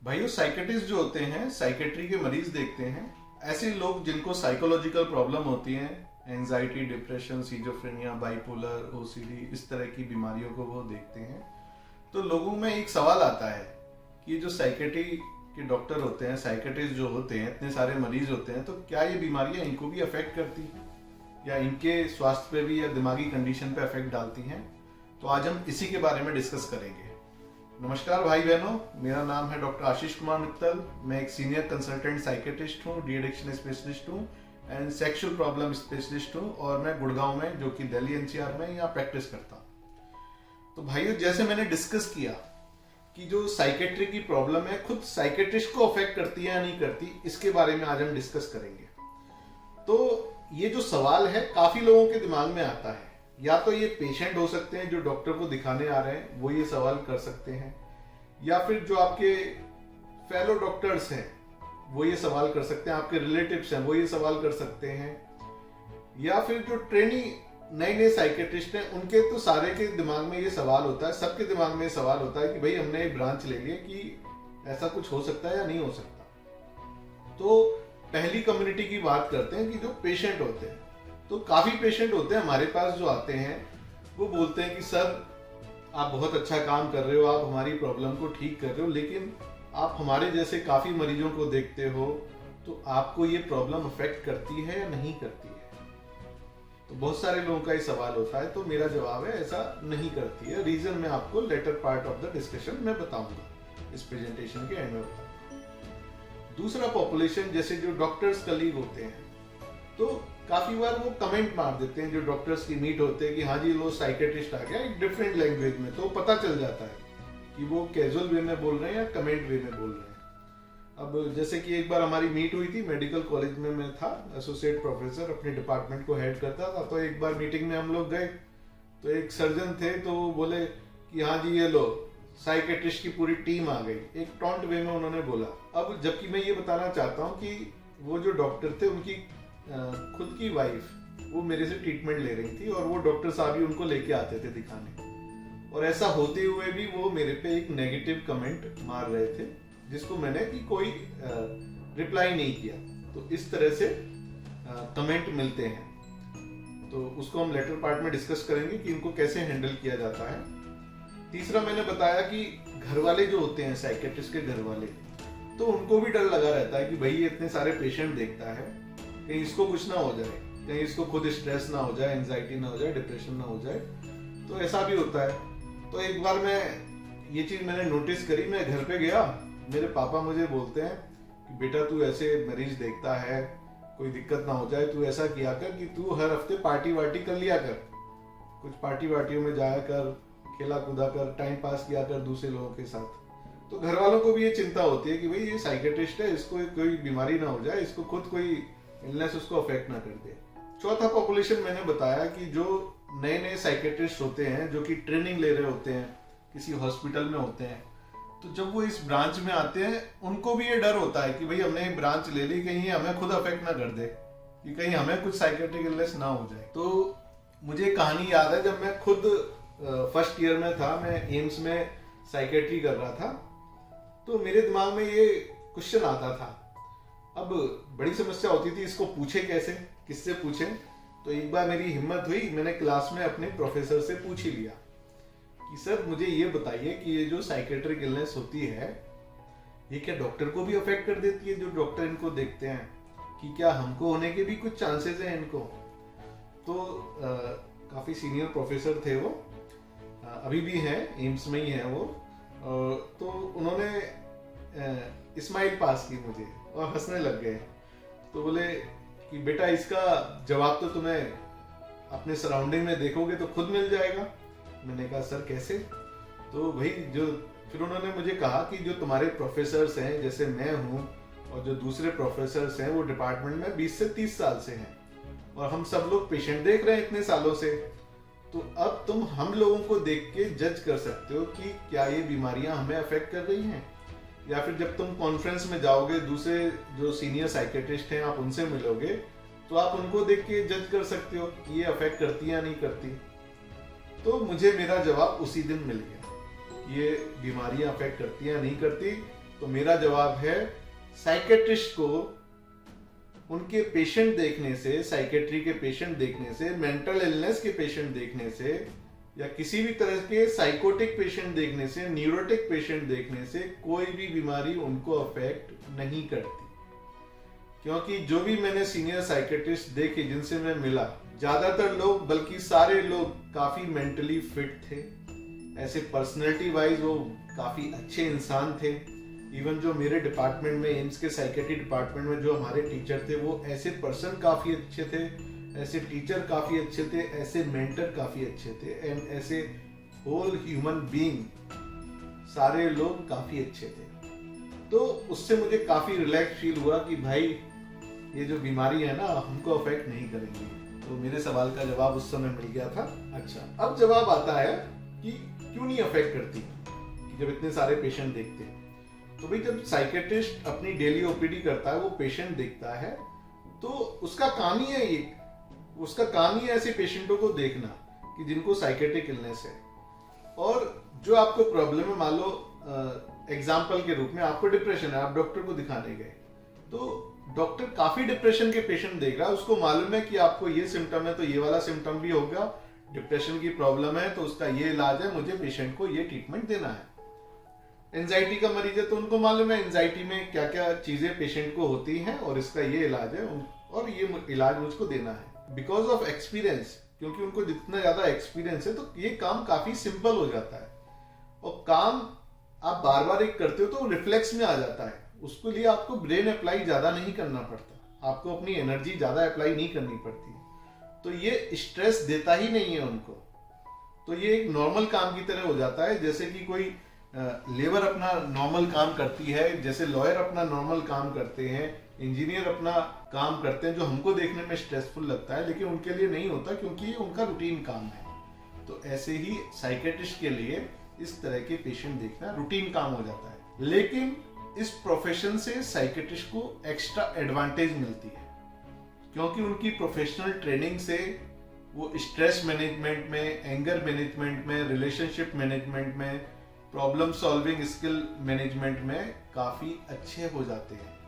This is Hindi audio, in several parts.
भाइयों, साइकेट्रिस्ट जो होते हैं साइकेट्री के मरीज देखते हैं ऐसे लोग जिनको साइकोलॉजिकल प्रॉब्लम होती हैं, anxiety, depression, schizophrenia, bipolar, OCD, इस तरह की बीमारियों को वो देखते हैं। तो लोगों में एक सवाल आता है कि जो साइकेट्री के डॉक्टर होते हैं, साइकेट्रिस्ट जो होते हैं, इतने सारे मरीज होते हैं, तो क्या ये बीमारियां इनको भी अफेक्ट करती हैं या इनके स्वास्थ्य पे भी या दिमागी कंडीशन पे अफेक्ट डालती हैं? तो आज हम इसी के बारे में डिस्कस करेंगे। नमस्कार भाई बहनों, मेरा नाम है डॉक्टर आशीष कुमार मित्तल। मैं एक सीनियर कंसल्टेंट साइकेट्रिस्ट हूँ, डी एडिक्शन स्पेशलिस्ट हूँ एंड सेक्सुअल प्रॉब्लम स्पेशलिस्ट हूँ, और मैं गुड़गांव में, जो कि दिल्ली एनसीआर में, यहाँ प्रैक्टिस करता हूँ। तो भाइयों, जैसे मैंने डिस्कस किया कि जो साइकेट्री की प्रॉब्लम है खुद साइकेट्रिस्ट को अफेक्ट करती है या नहीं करती, इसके बारे में आज हम डिस्कस करेंगे। तो ये जो सवाल है काफी लोगों के दिमाग में आता है। या तो ये पेशेंट हो सकते हैं जो डॉक्टर को दिखाने आ रहे हैं, वो ये सवाल कर सकते हैं, या फिर जो आपके फेलो डॉक्टर्स हैं वो ये सवाल कर सकते हैं, आपके रिलेटिव्स हैं वो ये सवाल कर सकते हैं, या फिर जो ट्रेनी नए नए साइकेट्रिस्ट हैं उनके तो सारे के दिमाग में ये सवाल होता है, सबके दिमाग में ये सवाल होता है कि भाई हमने एक ब्रांच ले लिया कि ऐसा कुछ हो सकता है या नहीं हो सकता। तो पहली कम्युनिटी की बात करते हैं कि जो पेशेंट होते हैं। तो काफी पेशेंट होते हैं हमारे पास जो आते हैं, वो बोलते हैं कि सर आप बहुत अच्छा काम कर रहे हो, आप हमारी प्रॉब्लम को ठीक कर रहे हो, लेकिन आप हमारे जैसे काफी मरीजों को देखते हो, तो आपको ये प्रॉब्लम अफेक्ट करती है या नहीं करती है? तो बहुत सारे लोगों का ये सवाल होता है। तो मेरा जवाब है ऐसा नहीं करती है। रीजन मैं आपको later part of the discussion में बताऊंगा, इस प्रेजेंटेशन के एंड में बताऊंगा। दूसरा पॉपुलेशन, जैसे जो डॉक्टर्स कलीग होते हैं, तो काफी बार वो कमेंट मार देते हैं जो डॉक्टर्स की मीट होते हैं कि हाँ जी लो साइकेट्रिस्ट आ गया एक डिफरेंट लैंग्वेज में। तो पता चल जाता है कि वो कैजुअल वे में बोल रहे हैं या कमेंट वे में बोल रहे हैं। अब जैसे कि एक बार हमारी मीट हुई थी, मेडिकल कॉलेज में मैं था एसोसिएट प्रोफेसर, अपने डिपार्टमेंट को हेड करता था। तो एक बार मीटिंग में हम लोग गए, तो एक सर्जन थे, तो वो बोले कि हाँ जी ये लो साइकेट्रिस्ट की पूरी टीम आ गई। एक टॉन्ट वे में उन्होंने बोला। अब जबकि मैं ये बताना चाहता हूँ कि वो जो डॉक्टर थे उनकी खुद की वाइफ वो मेरे से ट्रीटमेंट ले रही थी, और वो डॉक्टर साहब ही उनको लेके आते थे दिखाने। और ऐसा होते हुए भी वो मेरे पे एक नेगेटिव कमेंट मार रहे थे, जिसको मैंने कि कोई रिप्लाई नहीं किया। तो इस तरह से कमेंट मिलते हैं। तो उसको हम लेटर पार्ट में डिस्कस करेंगे कि इनको कैसे हैंडल किया जाता है। तीसरा मैंने बताया कि घर वाले जो होते हैं, साइकेट्रिस्ट के घर वाले, तो उनको भी डर लगा रहता है कि भाई ये इतने सारे पेशेंट देखता है, कहीं इसको कुछ ना हो जाए, कहीं इसको खुद स्ट्रेस ना हो जाए, एंजाइटी ना हो जाए, डिप्रेशन ना हो जाए। तो ऐसा भी होता है। तो एक बार ये चीज मैंने नोटिस करी। मैं घर पे गया, मेरे पापा मुझे बोलते हैं कि बेटा तू ऐसे मरीज देखता है, कोई दिक्कत ना हो जाए, तू ऐसा किया कर कि तू हर हफ्ते पार्टी वार्टी कर लिया कर, कुछ पार्टी वार्टियों में जाया कर, खेला कूदा कर, टाइम पास किया कर दूसरे लोगों के साथ। तो घर वालों को भी ये चिंता होती है कि भाई ये साइकेट्रिस्ट है, इसको कोई बीमारी ना हो जाए, इसको खुद कोई इलनेस उसको अफेक्ट ना कर दे। चौथा पॉपुलेशन मैंने बताया कि जो नए नए साइकेट्रिस्ट होते हैं, जो कि ट्रेनिंग ले रहे होते हैं, किसी हॉस्पिटल में होते हैं, तो जब वो इस ब्रांच में आते हैं उनको भी ये डर होता है कि भाई हमने एक ब्रांच ले ली, कहीं ये हमें खुद अफेक्ट ना कर दे, कि कहीं हमें कुछ साइकेट्रिक इलनेस ना हो जाए। तो मुझे कहानी याद है, जब मैं खुद फर्स्ट ईयर में था, मैं एम्स में साइकेट्री कर रहा था, तो मेरे दिमाग में ये क्वेश्चन आता था। अब बड़ी समस्या होती थी, इसको पूछे कैसे, किससे पूछे। तो एक बार मेरी हिम्मत हुई, मैंने क्लास में अपने प्रोफेसर से पूछ ही लिया कि सर मुझे ये बताइए कि ये जो साइकेट्रिक इलनेस होती है ये क्या डॉक्टर को भी अफेक्ट कर देती है, जो डॉक्टर इनको देखते हैं, कि क्या हमको होने के भी कुछ चांसेस हैं इनको? तो काफी सीनियर प्रोफेसर थे वो, अभी भी हैं, एम्स में ही हैं वो। तो उन्होंने स्माइल पास की मुझे और हंसने लग गए। तो बोले कि बेटा इसका जवाब तो तुम्हें अपने सराउंडिंग में देखोगे तो खुद मिल जाएगा। मैंने कहा सर कैसे? तो भाई फिर उन्होंने मुझे कहा कि जो तुम्हारे प्रोफेसर्स हैं, जैसे मैं हूँ, और जो दूसरे प्रोफेसर्स हैं, वो डिपार्टमेंट में 20 से 30 साल से हैं, और हम सब लोग पेशेंट देख रहे हैं इतने सालों से। तो अब तुम हम लोगों को देख के जज कर सकते हो कि क्या ये बीमारियां हमें अफेक्ट कर रही हैं, या फिर जब तुम कॉन्फ्रेंस में जाओगे, दूसरे जो सीनियर साइकेट्रिस्ट हैं आप उनसे मिलोगे, तो आप उनको देख के जज कर सकते हो कि ये अफेक्ट करती है या नहीं करती। तो मुझे मेरा जवाब उसी दिन मिल गया, ये बीमारियां अफेक्ट करती हैं या नहीं करती। तो मेरा जवाब है साइकेट्रिस्ट को उनके पेशेंट देखने से, साइकेट्री के पेशेंट देखने से, मेंटल इलनेस के पेशेंट देखने से, या किसी भी तरह के साइकोटिक पेशेंट देखने से, न्यूरोटिक पेशेंट देखने से कोई भी बीमारी उनको अफेक्ट नहीं करती। क्योंकि जो भी मैंने सीनियर साइकेट्रिस्ट देखे जिनसे मैं मिला, ज्यादातर लोग, बल्कि सारे लोग काफी मेंटली फिट थे। ऐसे पर्सनैलिटी वाइज वो काफी अच्छे इंसान थे। इवन जो मेरे डिपार्टमेंट में, एम्स के साइकेट्री डिपार्टमेंट में जो हमारे टीचर थे, वो ऐसे पर्सन काफी अच्छे थे, ऐसे टीचर काफी अच्छे थे, ऐसे मेंटर काफी अच्छे थे, एंड ऐसे होल ह्यूमन बीइंग सारे लोग काफी अच्छे थे। तो उससे मुझे काफी रिलैक्स फील हुआ कि भाई ये जो बीमारी है ना, हमको अफेक्ट नहीं करेंगी। तो मेरे सवाल का जवाब उस समय मिल गया था। अच्छा, अब जवाब आता है कि क्यों नहीं अफेक्ट करती, जब इतने सारे पेशेंट देखते हैं। तो भाई जब साइकेट्रिस्ट अपनी डेली ओपीडी करता है, वो पेशेंट देखता है, तो उसका काम ही है ये, उसका काम ही है ऐसे पेशेंटों को देखना कि जिनको साइकेट्रिक इलनेस है। और जो आपको प्रॉब्लम है, मान लो एग्जाम्पल के रूप में आपको डिप्रेशन है, आप डॉक्टर को दिखाने गए, तो डॉक्टर काफी डिप्रेशन के पेशेंट देख रहा है, उसको मालूम है कि आपको ये सिम्टम है तो ये वाला सिम्टम भी होगा, डिप्रेशन की प्रॉब्लम है तो उसका ये इलाज है, मुझे पेशेंट को ये ट्रीटमेंट देना है। एंजाइटी का मरीज है तो उनको मालूम है एंजाइटी में क्या क्या चीजें पेशेंट को होती हैं और इसका ये इलाज है और ये इलाज मुझको देना है। बिकॉज ऑफ एक्सपीरियंस, क्योंकि उनको जितना ज्यादा एक्सपीरियंस है तो ये काम काफी सिंपल हो जाता है, और काम आप बार बार एक करते हो तो रिफ्लेक्स में आ जाता है। उसके लिए आपको ब्रेन अप्लाई ज्यादा नहीं करना पड़ता, आपको अपनी एनर्जी ज्यादा अप्लाई नहीं करनी पड़ती, तो ये स्ट्रेस देता ही नहीं है उनको। तो ये एक नॉर्मल काम की तरह हो जाता है, जैसे कि कोई लेबर अपना नॉर्मल काम करती है, जैसे लॉयर अपना नॉर्मल काम करते हैं, इंजीनियर अपना काम करते हैं जो हमको देखने में स्ट्रेसफुल लगता है, लेकिन उनके लिए नहीं होता क्योंकि ये उनका रूटीन काम है। तो ऐसे ही साइकेट्रिस्ट के लिए इस तरह के पेशेंट देखना रूटीन काम हो जाता है। लेकिन इस प्रोफेशन से साइकेट्रिस्ट को एक्स्ट्रा एडवांटेज मिलती है, क्योंकि उनकी प्रोफेशनल ट्रेनिंग से वो स्ट्रेस मैनेजमेंट में, एंगर मैनेजमेंट में, रिलेशनशिप मैनेजमेंट में, प्रॉब्लम सॉल्विंग स्किल मैनेजमेंट में काफी अच्छे हो जाते हैं।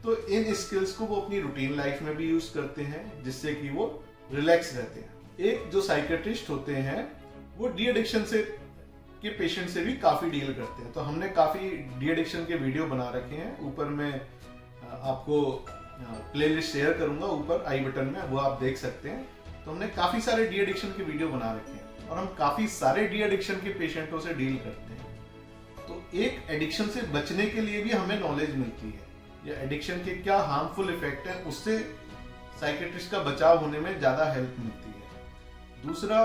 तो इन स्किल्स को वो अपनी रूटीन लाइफ में भी यूज करते हैं, जिससे कि वो रिलैक्स रहते हैं। एक जो साइकेट्रिस्ट होते हैं वो डी एडिक्शन से के पेशेंट से भी काफी डील करते हैं। तो हमने काफी डी एडिक्शन के वीडियो बना रखे हैं, ऊपर मैं आपको प्लेलिस्ट शेयर करूंगा ऊपर आई बटन में, वो आप देख सकते हैं। तो हमने काफी सारे डी एडिक्शन के वीडियो बना रखे हैं और हम काफी सारे डी एडिक्शन के पेशेंटों से डील करते हैं। तो एक एडिक्शन से बचने के लिए भी हमें नॉलेज मिलती है, या एडिक्शन के क्या हार्मफुल इफेक्ट है, उससे साइकेट्रिस्ट का बचाव होने में ज्यादा हेल्प मिलती है। दूसरा,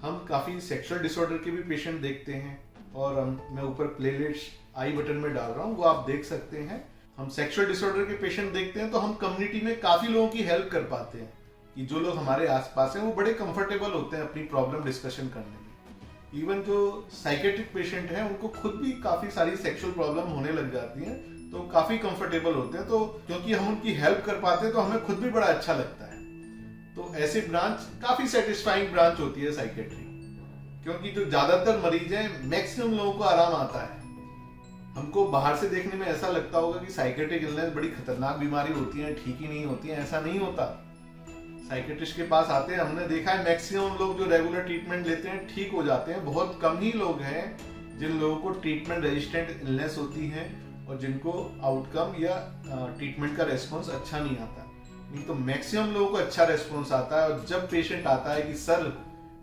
हम काफी सेक्सुअल डिसऑर्डर के भी पेशेंट देखते हैं, और मैं ऊपर प्लेलिस्ट आई बटन में डाल रहा हूँ, वो आप देख सकते हैं। हम सेक्सुअल डिसऑर्डर के पेशेंट देखते हैं तो हम कम्युनिटी में काफी लोगों की हेल्प कर पाते हैं, कि जो लोग हमारे आसपास हैं वो बड़े कंफर्टेबल होते हैं अपनी प्रॉब्लम डिस्कशन करने में। इवन जो साइकेट्रिक पेशेंट हैं उनको खुद भी काफी सारी सेक्सुअल प्रॉब्लम होने लग जाती हैं, तो काफी कंफर्टेबल होते हैं। तो क्योंकि हम उनकी हेल्प कर पाते हैं तो हमें खुद भी बड़ा अच्छा लगता है। तो ऐसे ब्रांच काफी सेटिस्फाइंग ब्रांच होती है साइकेट्री, क्योंकि जो ज्यादातर मरीज हैं, मैक्सिमम लोगों को आराम आता है। हमको बाहर से देखने में ऐसा लगता होगा कि साइकेट्रिक इलनेस बड़ी खतरनाक बीमारी होती है, ठीक ही नहीं होती है, ऐसा नहीं होता। साइकेट्रिस्ट के पास आते हैं, हमने देखा है मैक्सिमम लोग जो रेगुलर ट्रीटमेंट लेते हैं ठीक हो जाते हैं। बहुत कम ही लोग हैं जिन लोगों को ट्रीटमेंट रेजिस्टेंट इलनेस होती है और जिनको आउटकम या ट्रीटमेंट का रेस्पॉन्स अच्छा नहीं आता। नहीं तो मैक्सिमम लोगों को अच्छा रेस्पॉन्स आता है। और जब पेशेंट आता है कि सर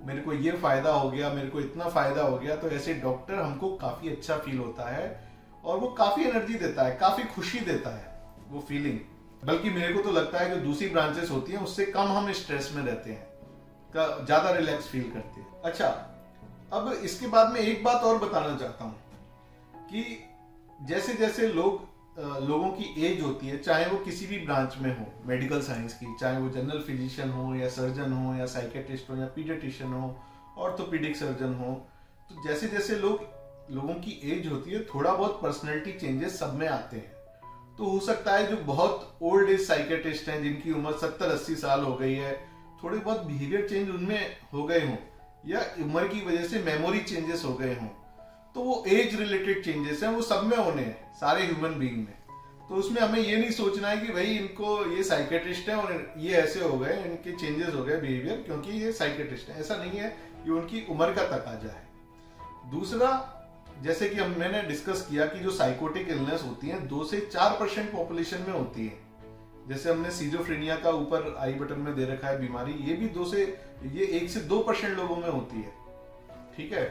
मेरे को ये फायदा हो गया, मेरे को इतना फायदा हो गया, तो ऐसे डॉक्टर हमको काफी अच्छा फील होता है और वो काफी एनर्जी देता है, काफी खुशी देता है वो फीलिंग। बल्कि मेरे को तो लगता है कि दूसरी ब्रांचेस होती हैं उससे कम हम स्ट्रेस में रहते हैं, ज्यादा रिलैक्स फील करते हैं। अच्छा, अब इसके बाद में एक बात और बताना चाहता हूं कि जैसे जैसे लोगों की एज होती है, चाहे वो किसी भी ब्रांच में हो मेडिकल साइंस की, चाहे वो जनरल फिजिशियन हो या सर्जन हो या साइकेट्रिस्ट हो या पीडियाट्रिशियन हो, ऑर्थोपेडिक सर्जन हो, तो जैसे जैसे लोगों की एज होती है, थोड़ा बहुत पर्सनैलिटी चेंजेस सब में आते हैं। तो हो सकता है जो बहुत ओल्ड एज साइकेट्रिस्ट हैं, जिनकी उम्र 70-80 साल हो गई है, थोड़े बहुत बिहेवियर चेंज उनमें हो गए हों, या उम्र की वजह से मेमोरी चेंजेस हो गए हों। तो वो एज रिलेटेड चेंजेस हैं, वो सब में होने हैं, सारे ह्यूमन बीइंग में। तो उसमें हमें ये नहीं सोचना है कि भाई इनको ये साइकेट्रिस्ट है और ये ऐसे हो गए, इनके चेंजेस हो गए बिहेवियर क्योंकि ये साइकेट्रिस्ट है। ऐसा नहीं है, ये उनकी उम्र का तकाजा है। दूसरा, जैसे कि मैंने डिस्कस किया कि जो साइकोटिक इलनेस होती है 2 से 4% पॉपुलेशन में होती है। जैसे हमने सीजोफ्रेनिया का ऊपर आई बटन में दे रखा है बीमारी, ये भी 1 से 2% लोगों में होती है। ठीक है,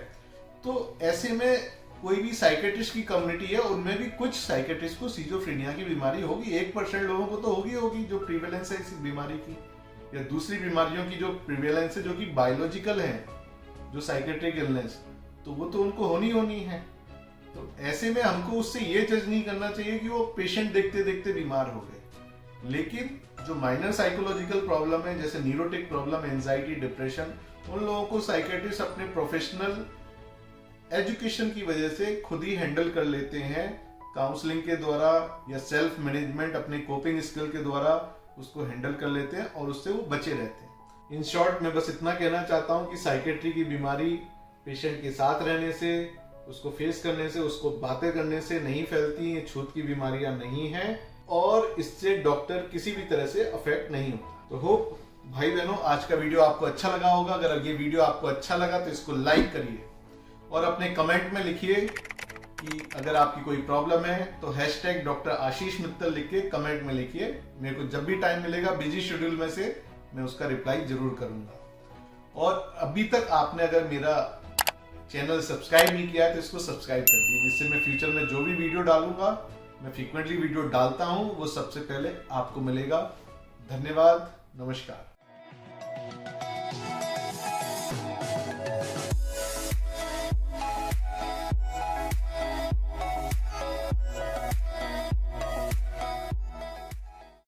तो ऐसे में कोई भी साइकेट्रिस्ट की कम्युनिटी है, उनमें भी कुछ साइकेट्रिस्ट को सीजोफ्रेनिया की बीमारी होगी। 1% लोगों को तो होगी जो प्रिवेलेंस है इस बीमारी की, या दूसरी बीमारियों की जो प्रिवेलेंस है जो कि बायोलॉजिकल है, जो साइकेट्रिक इलनेस, तो वो तो उनको होनी है। तो ऐसे में हमको उससे ये जज नहीं करना चाहिए कि वो पेशेंट देखते देखते बीमार हो गए। लेकिन जो माइनर साइकोलॉजिकल प्रॉब्लम है, जैसे न्यूरोटिक प्रॉब्लम, एंजाइटी, डिप्रेशन, उन लोगों को साइकेट्रिस्ट अपने प्रोफेशनल एजुकेशन की वजह से खुद ही हैंडल कर लेते हैं, काउंसलिंग के द्वारा या सेल्फ मैनेजमेंट, अपने कोपिंग स्किल के द्वारा उसको हैंडल कर लेते हैं और उससे वो बचे रहते हैं। इन शॉर्ट, मैं बस इतना कहना चाहता हूं कि साइकेट्री की बीमारी पेशेंट के साथ रहने से, उसको फेस करने से, उसको बातें करने से नहीं फैलती, ये छूत की बीमारियां नहीं है और इससे डॉक्टर किसी भी तरह से अफेक्ट नहीं होता। तो होप भाई बहनों आज का वीडियो आपको अच्छा लगा होगा। अगर ये वीडियो आपको अच्छा लगा तो इसको लाइक करिए और अपने कमेंट में लिखिए कि अगर आपकी कोई प्रॉब्लम है तो #डॉक्टर आशीष मित्तल लिख के कमेंट में लिखिए। मेरे को जब भी टाइम मिलेगा बिजी शेड्यूल में से मैं उसका रिप्लाई जरूर करूंगा। और अभी तक आपने अगर मेरा चैनल सब्सक्राइब नहीं किया है तो इसको सब्सक्राइब कर दीजिए, जिससे मैं फ्यूचर में जो भी वीडियो डालूंगा, मैं फ्रीक्वेंटली वीडियो डालता हूं, वो सबसे पहले आपको मिलेगा। धन्यवाद, नमस्कार।